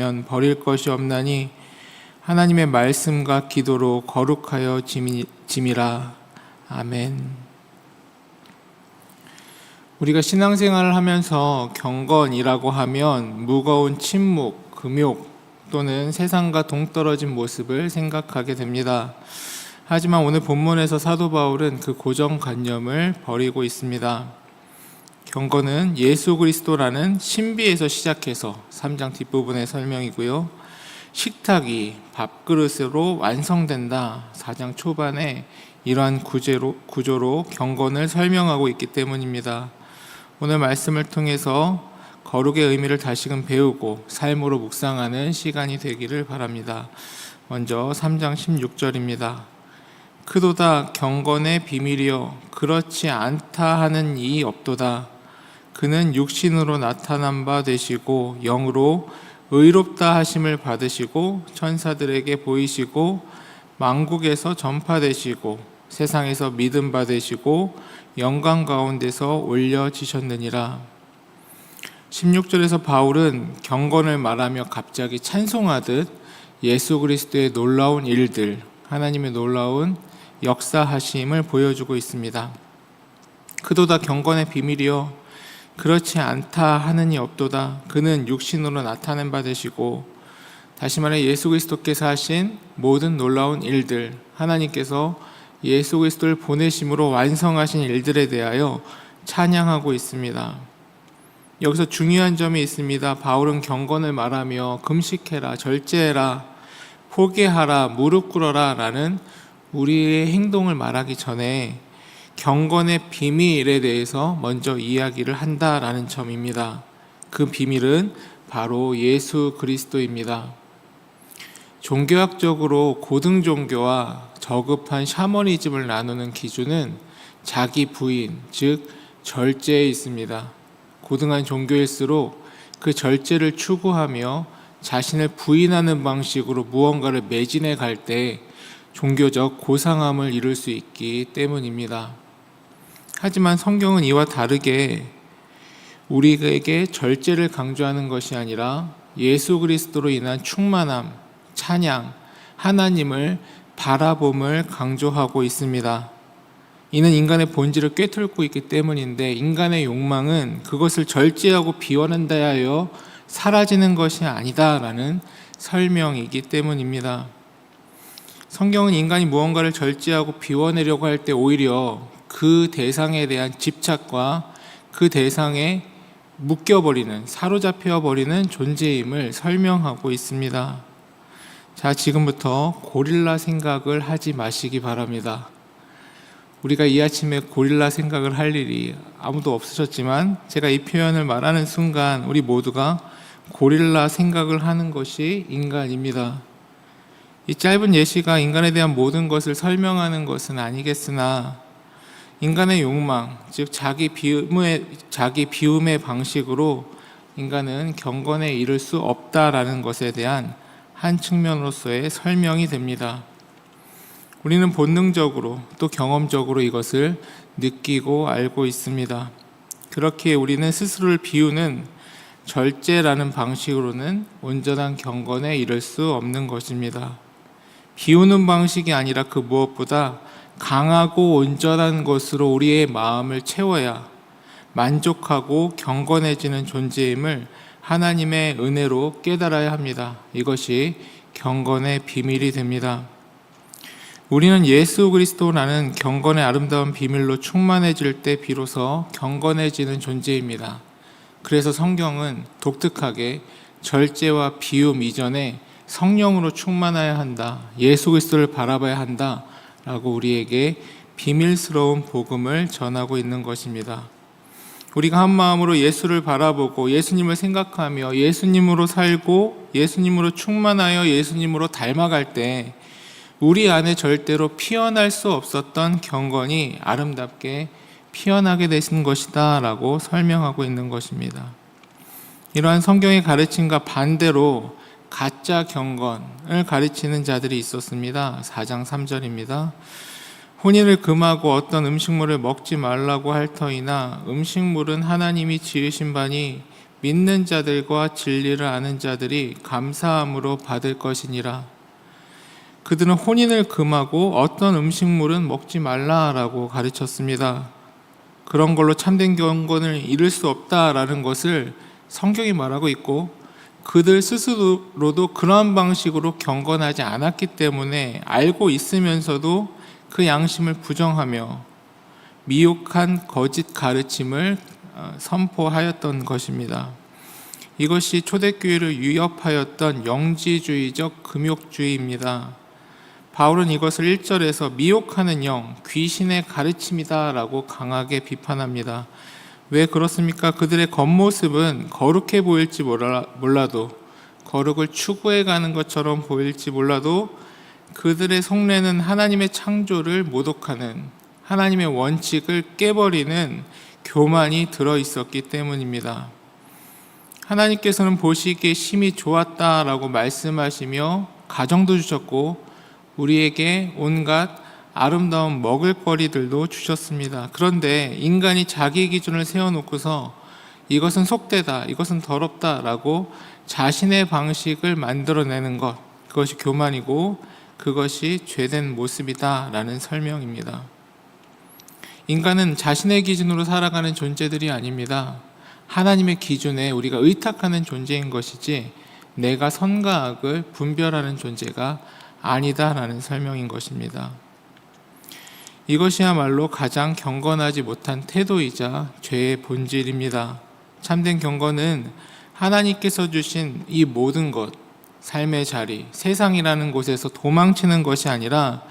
아니하면 버릴 것이 없나니 하나님의 말씀과 기도로 거룩하여 짐이라. 아멘. 우리가 신앙생활을 하면서 경건이라고 하면 무거운 침묵, 금욕 또는 세상과 동떨어진 모습을 생각하게 됩니다. 하지만 오늘 본문에서 사도 바울은 그 고정관념을 버리고 있습니다. 경건은 예수 그리스도라는 신비에서 시작해서 3장 뒷부분의 설명이고요. 식탁이 밥그릇으로 완성된다. 4장 초반에 이러한 구조로 경건을 설명하고 있기 때문입니다. 오늘 말씀을 통해서 거룩의 의미를 다시금 배우고 삶으로 묵상하는 시간이 되기를 바랍니다. 먼저 3장 16절입니다. 크도다 경건의 비밀이여 그렇지 않다 하는 이 없도다. 그는 육신으로 나타난 바 되시고 영으로 의롭다 하심을 받으시고 천사들에게 보이시고 만국에서 전파되시고 세상에서 믿음 받으시고 영광 가운데서 올려지셨느니라. 16절에서 바울은 경건을 말하며 갑자기 찬송하듯 예수 그리스도의 놀라운 일들, 하나님의 놀라운 역사하심을 보여주고 있습니다. 그도다 경건의 비밀이여 그렇지 않다 하느니 없도다. 그는 육신으로 나타낸 바 되시고, 다시 말해 예수 그리스도께서 하신 모든 놀라운 일들, 하나님께서 예수 그리스도를 보내심으로 완성하신 일들에 대하여 찬양하고 있습니다. 여기서 중요한 점이 있습니다. 바울은 경건을 말하며 금식해라, 절제해라, 포기하라, 무릎 꿇어라 라는 우리의 행동을 말하기 전에 경건의 비밀에 대해서 먼저 이야기를 한다라는 점입니다. 그 비밀은 바로 예수 그리스도입니다. 종교학적으로 고등 종교와 저급한 샤머니즘을 나누는 기준은 자기 부인, 즉 절제에 있습니다. 고등한 종교일수록 그 절제를 추구하며 자신을 부인하는 방식으로 무언가를 매진해 갈 때 종교적 고상함을 이룰 수 있기 때문입니다. 하지만 성경은 이와 다르게 우리에게 절제를 강조하는 것이 아니라 예수 그리스도로 인한 충만함, 찬양, 하나님을 바라봄을 강조하고 있습니다. 이는 인간의 본질을 꿰뚫고 있기 때문인데 인간의 욕망은 그것을 절제하고 비워낸다 하여 사라지는 것이 아니다라는 설명이기 때문입니다. 성경은 인간이 무언가를 절제하고 비워내려고 할 때 오히려 그 대상에 대한 집착과 그 대상에 묶여버리는, 사로잡혀버리는 존재임을 설명하고 있습니다. 자, 지금부터 고릴라 생각을 하지 마시기 바랍니다. 우리가 이 아침에 고릴라 생각을 할 일이 아무도 없으셨지만 제가 이 표현을 말하는 순간 우리 모두가 고릴라 생각을 하는 것이 인간입니다. 이 짧은 예시가 인간에 대한 모든 것을 설명하는 것은 아니겠으나 인간의 욕망, 즉 자기 비움의 방식으로 인간은 경건에 이를 수 없다라는 것에 대한 한 측면으로서의 설명이 됩니다. 우리는 본능적으로 또 경험적으로 이것을 느끼고 알고 있습니다. 그렇기에 우리는 스스로를 비우는 절제라는 방식으로는 온전한 경건에 이를 수 없는 것입니다. 비우는 방식이 아니라 그 무엇보다 강하고 온전한 것으로 우리의 마음을 채워야 만족하고 경건해지는 존재임을 하나님의 은혜로 깨달아야 합니다. 이것이 경건의 비밀이 됩니다. 우리는 예수 그리스도라는 경건의 아름다운 비밀로 충만해질 때 비로소 경건해지는 존재입니다. 그래서 성경은 독특하게 절제와 비움 이전에 성령으로 충만해야 한다, 예수 그리스도를 바라봐야 한다 라고 우리에게 비밀스러운 복음을 전하고 있는 것입니다. 우리가 한 마음으로 예수를 바라보고 예수님을 생각하며 예수님으로 살고 예수님으로 충만하여 예수님으로 닮아갈 때 우리 안에 절대로 피어날 수 없었던 경건이 아름답게 피어나게 되신 것이다 라고 설명하고 있는 것입니다. 이러한 성경의 가르침과 반대로 가짜 경건을 가르치는 자들이 있었습니다. 4장 3절입니다. 혼인을 금하고 어떤 음식물을 먹지 말라고 할 터이나 음식물은 하나님이 지으신 바니 믿는 자들과 진리를 아는 자들이 감사함으로 받을 것이니라. 그들은 혼인을 금하고 어떤 음식물은 먹지 말라라고 가르쳤습니다. 그런 걸로 참된 경건을 이룰 수 없다라는 것을 성경이 말하고 있고, 그들 스스로도 그러한 방식으로 경건하지 않았기 때문에 알고 있으면서도 그 양심을 부정하며 미혹한 거짓 가르침을 선포하였던 것입니다. 이것이 초대교회를 위협하였던 영지주의적 금욕주의입니다. 바울은 이것을 1절에서 미혹하는 영, 귀신의 가르침이다 라고 강하게 비판합니다. 왜 그렇습니까? 그들의 겉모습은 거룩해 보일지 몰라도, 거룩을 추구해가는 것처럼 보일지 몰라도 그들의 속내는 하나님의 창조를 모독하는, 하나님의 원칙을 깨버리는 교만이 들어있었기 때문입니다. 하나님께서는 보시기에 심히 좋았다라고 말씀하시며 가정도 주셨고 우리에게 온갖 아름다운 먹을거리들도 주셨습니다. 그런데 인간이 자기 기준을 세워놓고서 이것은 속되다, 이것은 더럽다라고 자신의 방식을 만들어내는 것, 그것이 교만이고 그것이 죄된 모습이다라는 설명입니다. 인간은 자신의 기준으로 살아가는 존재들이 아닙니다. 하나님의 기준에 우리가 의탁하는 존재인 것이지 내가 선과 악을 분별하는 존재가 아니다라는 설명인 것입니다. 이것이야말로 가장 경건하지 못한 태도이자 죄의 본질입니다. 참된 경건은 하나님께서 주신 이 모든 것, 삶의 자리, 세상이라는 곳에서 도망치는 것이 아니라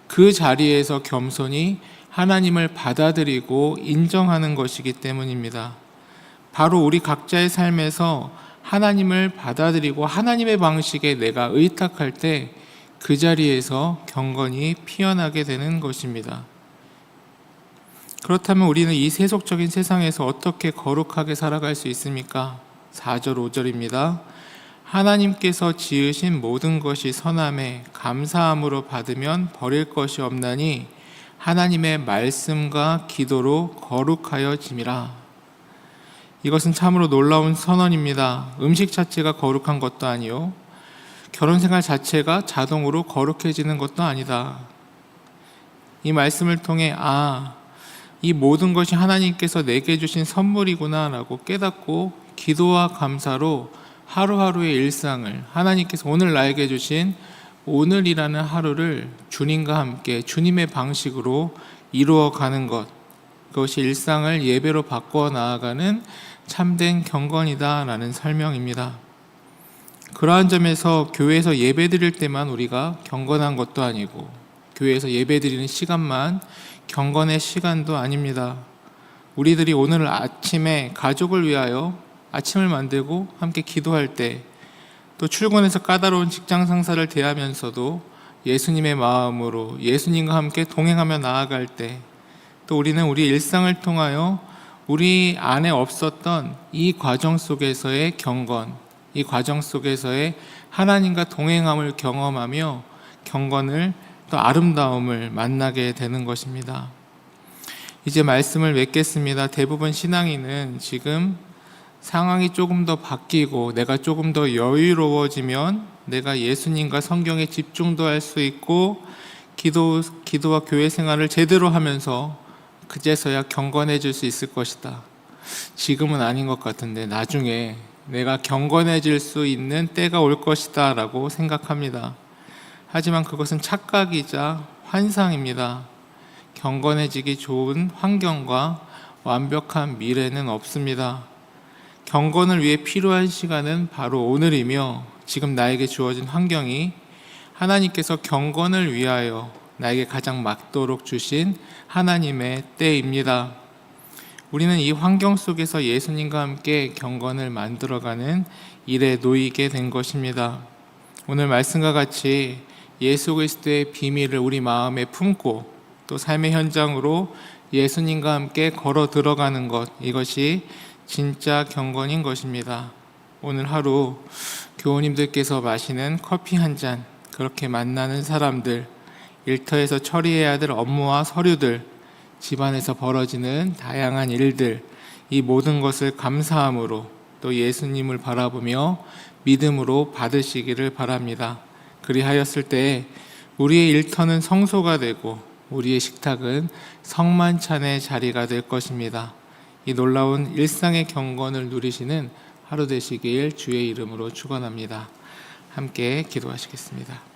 그 자리에서 겸손히 하나님을 받아들이고 인정하는 것이기 때문입니다. 바로 우리 각자의 삶에서 하나님을 받아들이고 하나님의 방식에 내가 의탁할 때 그 자리에서 경건이 피어나게 되는 것입니다. 그렇다면 우리는 이 세속적인 세상에서 어떻게 거룩하게 살아갈 수 있습니까? 4절, 5절입니다. 하나님께서 지으신 모든 것이 선함에 감사함으로 받으면 버릴 것이 없나니 하나님의 말씀과 기도로 거룩하여 짐이라. 이것은 참으로 놀라운 선언입니다. 음식 자체가 거룩한 것도 아니요, 결혼생활 자체가 자동으로 거룩해지는 것도 아니다. 이 말씀을 통해 이 모든 것이 하나님께서 내게 주신 선물이구나 라고 깨닫고 기도와 감사로 하루하루의 일상을, 하나님께서 오늘 나에게 주신 오늘이라는 하루를 주님과 함께 주님의 방식으로 이루어가는 것, 그것이 일상을 예배로 바꿔 나아가는 참된 경건이다 라는 설명입니다. 그러한 점에서 교회에서 예배 드릴 때만 우리가 경건한 것도 아니고, 교회에서 예배 드리는 시간만 경건의 시간도 아닙니다. 우리들이 오늘 아침에 가족을 위하여 아침을 만들고 함께 기도할 때, 또 출근해서 까다로운 직장 상사를 대하면서도 예수님의 마음으로 예수님과 함께 동행하며 나아갈 때, 또 우리는 우리 일상을 통하여 우리 안에 없었던 이 과정 속에서의 경건, 이 과정 속에서의 하나님과 동행함을 경험하며 경건을, 또 아름다움을 만나게 되는 것입니다. 이제 말씀을 맺겠습니다. 대부분 신앙인은 지금 상황이 조금 더 바뀌고 내가 조금 더 여유로워지면 내가 예수님과 성경에 집중도 할 수 있고 기도와 교회 생활을 제대로 하면서 그제서야 경건해질 수 있을 것이다. 지금은 아닌 것 같은데 나중에 내가 경건해질 수 있는 때가 올 것이다 라고 생각합니다. 하지만 그것은 착각이자 환상입니다. 경건해지기 좋은 환경과 완벽한 미래는 없습니다. 경건을 위해 필요한 시간은 바로 오늘이며, 지금 나에게 주어진 환경이 하나님께서 경건을 위하여 나에게 가장 맞도록 주신 하나님의 때입니다. 우리는 이 환경 속에서 예수님과 함께 경건을 만들어가는 일에 놓이게 된 것입니다. 오늘 말씀과 같이 예수 그리스도의 비밀을 우리 마음에 품고 또 삶의 현장으로 예수님과 함께 걸어 들어가는 것, 이것이 진짜 경건인 것입니다. 오늘 하루 교우님들께서 마시는 커피 한 잔, 그렇게 만나는 사람들, 일터에서 처리해야 될 업무와 서류들, 집안에서 벌어지는 다양한 일들, 이 모든 것을 감사함으로, 또 예수님을 바라보며 믿음으로 받으시기를 바랍니다. 그리하였을 때 우리의 일터는 성소가 되고 우리의 식탁은 성만찬의 자리가 될 것입니다. 이 놀라운 일상의 경건을 누리시는 하루 되시길 주의 이름으로 축원합니다. 함께 기도하시겠습니다.